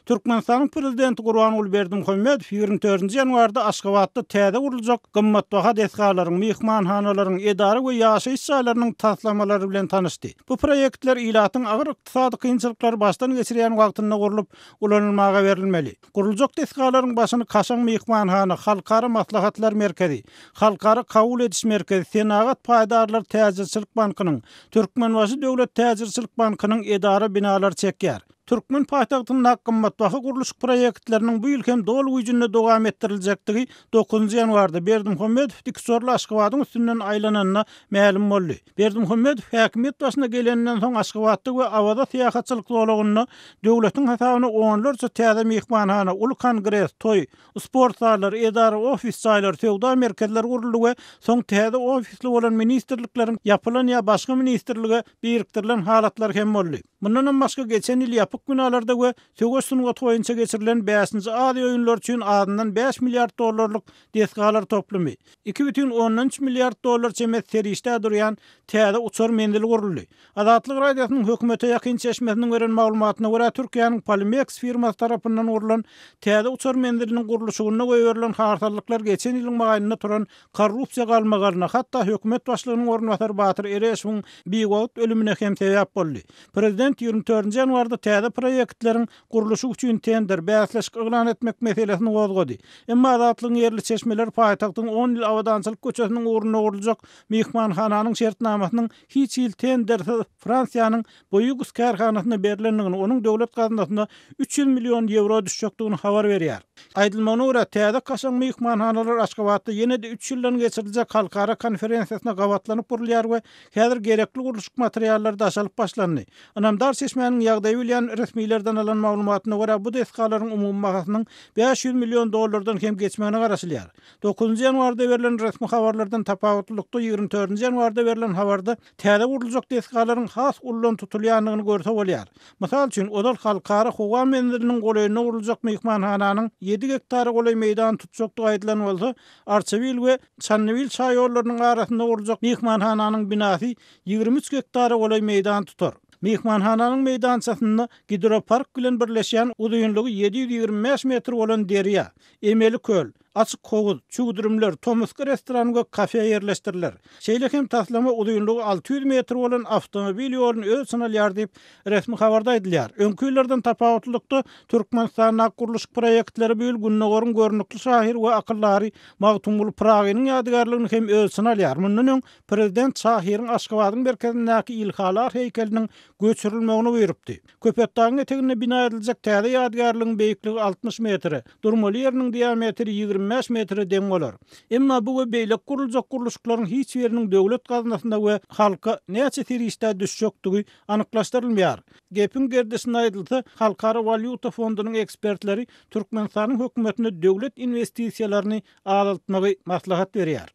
Türkmenistanyň prezidenti Gurbanuly Berdimuhammedow 24-nji ýanwarda Aşgabatda täze guruljak gymmatbaha deskalaryň, mehmanhanalaryň, edara we ýaşaýyş saýlarynyň taslamalary bilen tanışdy. Bu proýektler ilatyň agyr ykdysady kynçylyklary başdan geçirýän wagtynda gurulup ulanylmaga berilmeli. Guruljak deskalaryň başyny Kaşaň mehmanhana, Halkara maslahatlar merkezi, Halkara kabul ediş merkezi, Senagat paýdarlar täzirçilik bankynyň, Türkmenbaşy döwlet täzirçilik bankynyň edara binalary çekýär. Türkmen paýtagtynyň gymmatbaha guruluş proýektleriniň bu ýyl hem dol güýjünde dowam ettiriljekdigi 9-njy ýanwarda Berdimuhammedow diksorly Aşgabatyň üstünden aýlananyna ma'lum boldy. Berdimuhammedow häkimet başyna gelenden soň Aşgabatda we awada syýasatçylyk zolagyny döwletiň hesabyna onlarça täze mehmanhana, uly kongres, toy, sport zallary, edara, ofis saýlary, sowda merkezleri guruldy we soň täze ofisli bolan ministrlikleriň yapylan ýa başga ministrlige birikdirilen halatlar hem boldy. Bundan başga geçen ýyl ýapyk binalarda we söwes sunugat boýunça geçirilen 5-nji Aziýa oýunlary üçin adyndan 5 milliard dollarlyk deskalar toplamy, 2,13 milliard dollar çemet serişde durýan täze uçar mendil guruldy. Azatlyk radiosynyň hökümete ýakyn çeşmesiniň beren maglumatyna görä Türkiýanyň Polymex firmasy tarapyndan gurulan täze uçar mendiliniň guruluşyna goýurylan harsalyklar geçen ýylyň magaýynda turan korrupsiýa galmagalyna, hatda hökümet başlygynyň ornatary Batyr Ereşiň biwagt ölümine hem sebäp boldy. Prezident 24-nji ýanwarda täze proýektleriň guruluşy üçin tender bäsleşik eglan etmek meselesini gozgady. Emma azatlygyň ýerli çeşmeler paýtagtyň 10 ýyl awadançylyk köçesiniň uğruna guruljak mehmanhanasynyň şertnamasynyň hiç ýyl tendersiz Fransiýanyň Boyugus karhanasyna berilendigini, onuň döwlet gazynasyna 300 million euro düşjekdigini habar berýär. Aýdylmagyna görä täze Kaşaň mehmanhanalar Aşgabatda ýene-de 3 ýyldan geçiriljek halkara konferensiýasyna gabatlanyp burulýar we häzir gerekli guruluşyk materiallar daşalyp başlandy. Anamdar çeşmeniň ýagdaýy bilen resmilerden alan maglumatyna görä bu deskalaryň umumy bahasynyň 500 million dollardan hem geçmegine garaşylýar. 9-njy ýanwarda berilen resmi habarlardan tapawatlykda 24-nji ýanwarda berilen habarda täze guruljak deskalaryň has ullan tutulýanlygyny görse bolýar. Mysal üçin Odal halkara howa mendiliniň goleýyna guruljak mehmanhananyň 7 hektar golay meýdan tutjakdygy aýdylan bolsa, Arçavil we Çannybil çaý ýollarynyň arasynda guruljak mehmanhananyň binasy 23 hektar golay meýdan tutar. Mehmanhananyň meýdançasyna gidropark bilen birleşýän uzuýunlugy 725 metr bolan derýa, emeli köl, açyk howuz, çugdurumlar, tomuska restoran we kafe ýerleşdirilýär. Şeýle hem taslama uzuýunlugy 600 metr bolan awtomobil ýoluny öz sanalýar diýip resmi habarda aýdylýar. Öňkü ýyllardan tapawatlykda Türkmenistanyň guruluş proýektleri bu ýyl günne gorun görnükli şahyr we akıllary Magtumul Pragynyň ýadygarlygyny hem öz sanalýar. Mundan öň prezident şahyryň Aşgabatyň merkezindäki İlhalar heýkeliniň göçürilmegini buyurupdy. Köpetdagyň etegine bina ediljek täze ýadygarlygyň beýikligi 60 metr, durmaly ýeriniň diametri 25 metr dem bolar. Emma bu we beýlek guruljak guruluşlaryň hiç biriniň döwlet gazynasyna we halka näçe tirişde düşjekdigi anyklaşdyrylmýar. Gepin gerdesine aýdylsa, Halkara Valyuta Fondunyň ekspertleri Türkmenistanyň hökümetine döwlet investisiýalaryny azaltmagy maslahat berýär.